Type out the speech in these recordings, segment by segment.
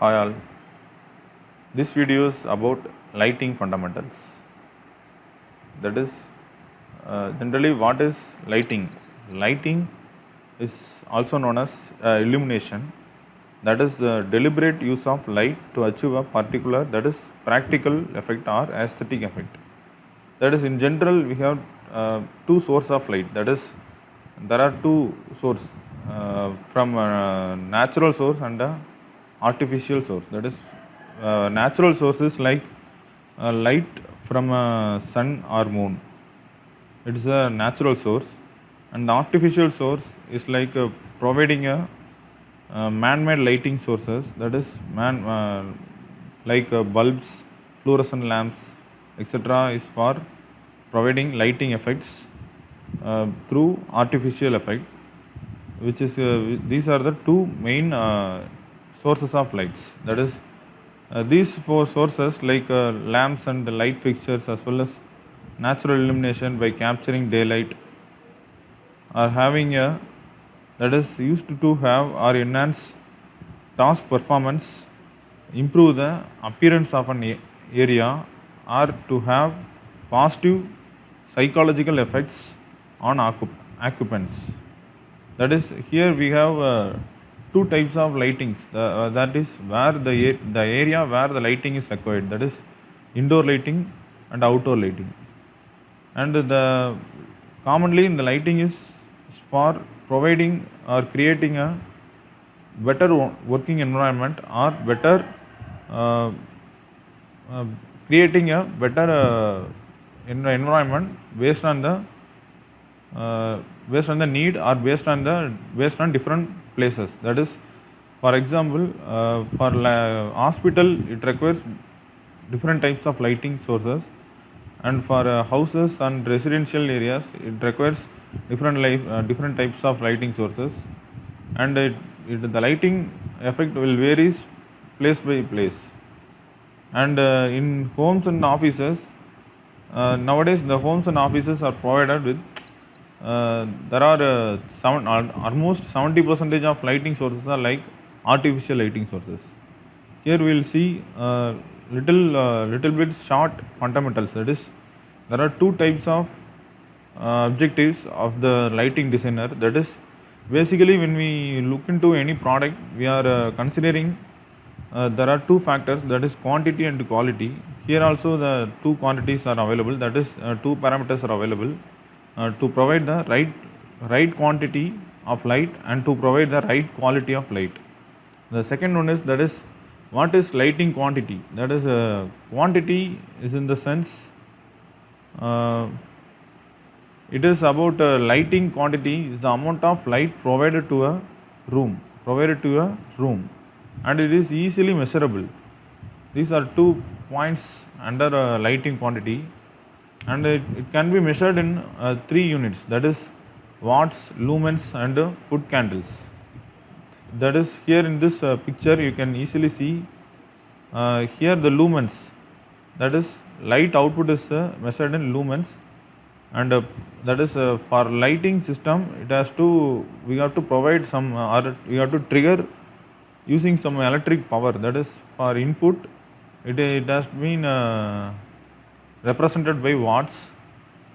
Hi all. This video is about lighting fundamentals. That is, generally, what is lighting? Lighting is also known as illumination. That is the deliberate use of light to achieve a particular, that is, practical effect or aesthetic effect. That is, in general, we have two sources of light. That is, there are two sources from a natural source and a artificial source. That is, natural sources like light from a sun or moon. It is a natural source, and the artificial source is like providing a man-made lighting sources. That is, like bulbs, fluorescent lamps, etc. is for providing lighting effects through artificial effect, which is these are the two main sources of lights. That is, these four sources like lamps and the light fixtures as well as natural illumination by capturing daylight are having a, that is used to have or enhance task performance, improve the appearance of an area, or to have positive psychological effects on occupants. That is, here we have two types of lightings. That is where the area where the lighting is required. That is indoor lighting and outdoor lighting. And the commonly in the lighting is for providing or creating a better working environment or better creating a better environment based on the need or based on different places. That is, for example, for hospital it requires different types of lighting sources, and for houses and residential areas it requires different types of lighting sources, and the lighting effect will varies place by place. And in homes and offices, nowadays the homes and offices are provided with there are almost 70% of lighting sources are like artificial lighting sources. Here we will see little bit short fundamentals. That is, there are two types of objectives of the lighting designer. That is, basically when we look into any product, we are considering there are two factors, that is quantity and quality. Here also the two quantities are available, that is two parameters are available to provide the right quantity of light and to provide the right quality of light. The second one is, that is, what is lighting quantity? That is, quantity is in the sense it is about lighting quantity is the amount of light provided to a room, and it is easily measurable. These are 2 points under lighting quantity, and it can be measured in 3 units, that is watts, lumens and foot candles. That is, here in this picture you can easily see here the lumens, that is light output is measured in lumens, and that is for lighting system we have to provide some or we have to trigger using some electric power. That is, for input it has been represented by watts,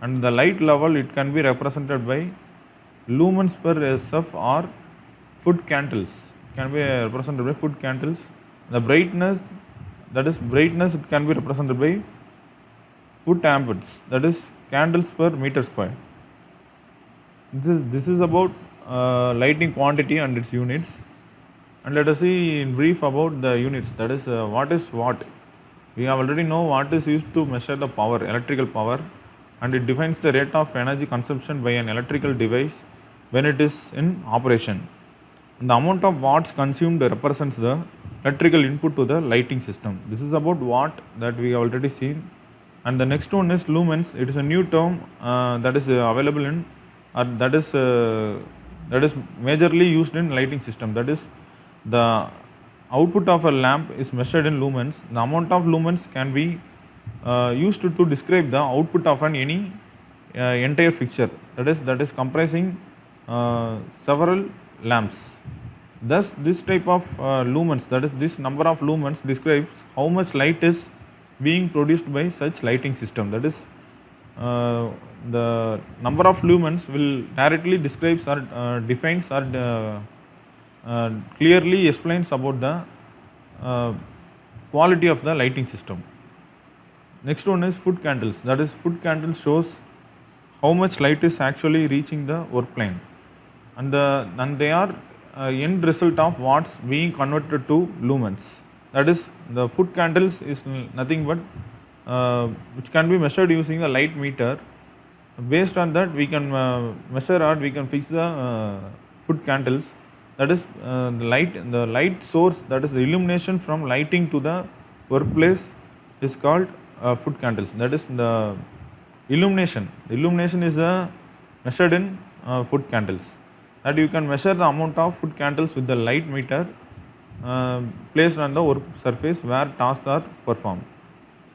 and the light level it can be represented by lumens per SF or foot candles, can be represented by foot candles. The brightness, that is brightness, it can be represented by foot amperes, that is candles per meter square. This is about lighting quantity and its units. And let us see in brief about the units. That is, what is watt? We have already know what is used to measure the power, electrical power, and it defines the rate of energy consumption by an electrical device when it is in operation. And the amount of watts consumed represents the electrical input to the lighting system. This is about watt that we have already seen. And the next one is lumens. It is a new term that is available in that is majorly used in lighting system. That is, the output of a lamp is measured in lumens. The amount of lumens can be used to describe the output of any entire fixture. That is comprising several lamps. Thus, this type of lumens, that is, this number of lumens describes how much light is being produced by such lighting system. That is, the number of lumens will directly describes or defines or clearly explains about the uh, quality of the lighting system. Next one is foot candles. That is, foot candle shows how much light is actually reaching the work plane, and they are end result of watts being converted to lumens. That is, the foot candles is nothing but which can be measured using the light meter. Based on that, we can measure or we can fix the foot candles. That is, the light source, that is the illumination from lighting to the workplace, is called foot candles. That is the illumination. The illumination is measured in foot candles. That you can measure the amount of foot candles with the light meter placed on the work surface where tasks are performed.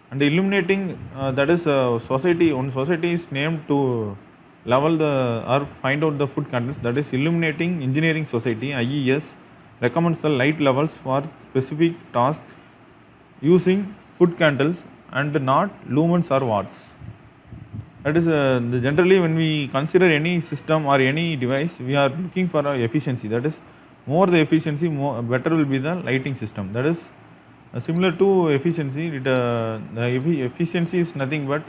And illuminating, that is society. One society is named to level the or find out the foot candles. That is, Illuminating Engineering Society (IES) recommends the light levels for specific tasks using foot candles and not lumens or watts. That is, generally when we consider any system or any device, we are looking for efficiency. That is, more the efficiency, better will be the lighting system. That is, similar to efficiency, efficiency is nothing but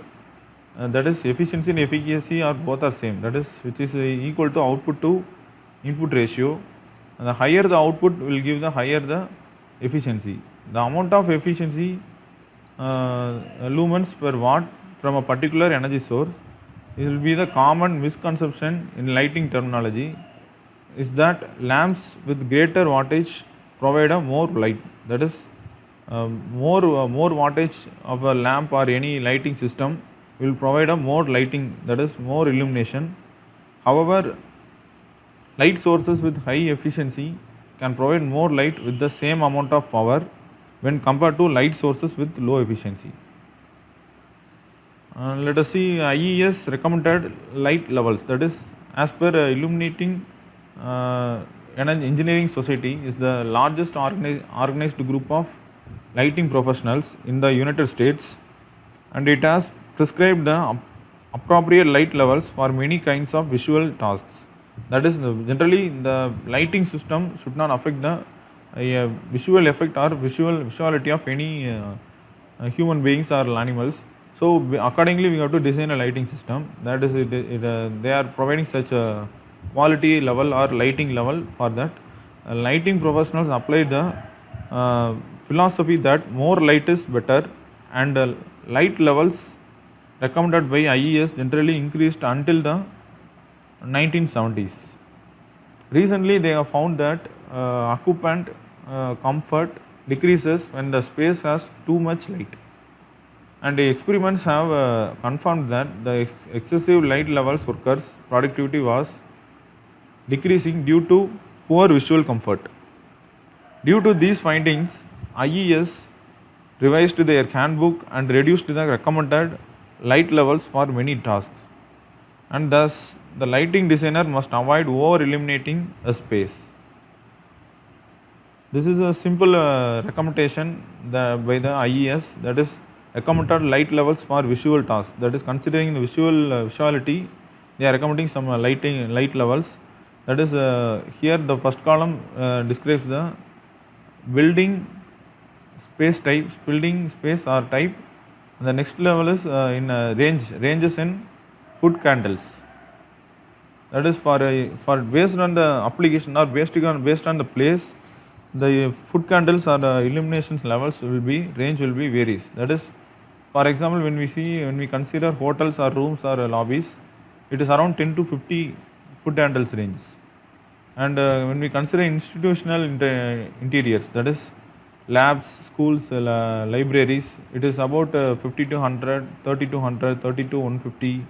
that is, efficiency and efficacy are both are same. That is, which is equal to output to input ratio. And the higher the output will give the higher the efficiency. The amount of efficiency lumens per watt from a particular energy source, it will be the common misconception in lighting terminology, is that lamps with greater wattage provide a more light. That is, more wattage of a lamp or any lighting system will provide a more lighting, that is more illumination. However, light sources with high efficiency can provide more light with the same amount of power when compared to light sources with low efficiency. Let us see IES recommended light levels. That is, as per Illuminating Engineering Society, is the largest organized group of lighting professionals in the United States, and it has prescribed the appropriate light levels for many kinds of visual tasks. That is, generally the lighting system should not affect the visual effect or visuality of any human beings or animals. So accordingly, we have to design a lighting system. That is, they are providing such a quality level or lighting level for that. Lighting professionals apply the philosophy that more light is better, and light levels recommended by IES generally increased until the 1970s. Recently, they have found that occupant comfort decreases when the space has too much light, and the experiments have confirmed that the excessive light levels workers' productivity was decreasing due to poor visual comfort. Due to these findings, IES revised their handbook and reduced the recommended light levels for many tasks, and thus the lighting designer must avoid over illuminating a space. This is a simple recommendation by the IES, that is, recommended light levels for visual tasks. That is, considering the visuality, they are recommending some light levels. That is, here the first column describes the building space type, building space or type. And the next level is in ranges in foot candles. That is, for based on the application or based on the place, the foot candles or the illumination levels will be varies. That is, for example, when we consider hotels or rooms or lobbies, it is around 10 to 50 foot candles ranges. And when we consider institutional interiors, that is labs, schools, libraries, it is about 50 to 100, 30 to 100, 30 to 150.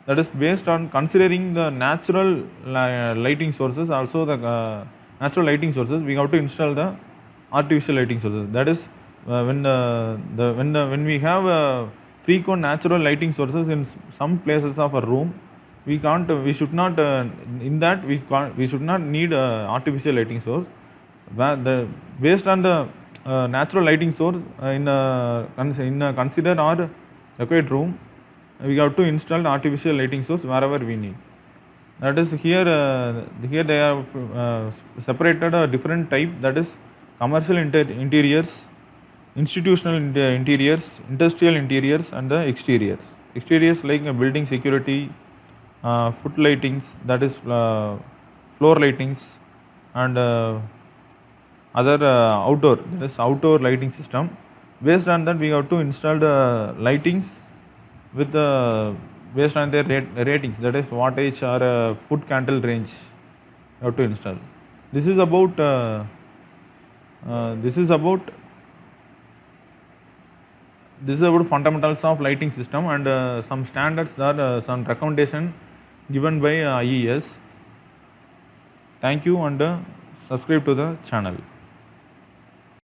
That is based on considering the natural lighting sources. Also the natural lighting sources, we have to install the artificial lighting sources. That is, when we have frequent natural lighting sources in some places of a room, we can't, we should not, in that we should not need artificial lighting source. Based on the natural lighting source in a considered or required room, we have to install the artificial lighting source wherever we need. That is here, here they have separated a different type, that is commercial interiors, institutional interiors, industrial interiors, and the exteriors. Exteriors like building security, foot lightings, that is floor lightings, and other outdoor, that is outdoor lighting system. Based on that, we have to install the lightings with the based on their ratings, that is wattage or foot candle range, you have to install. This is about fundamentals of lighting system, and some standards, that some recommendation given by IES. Thank you, and subscribe to the channel.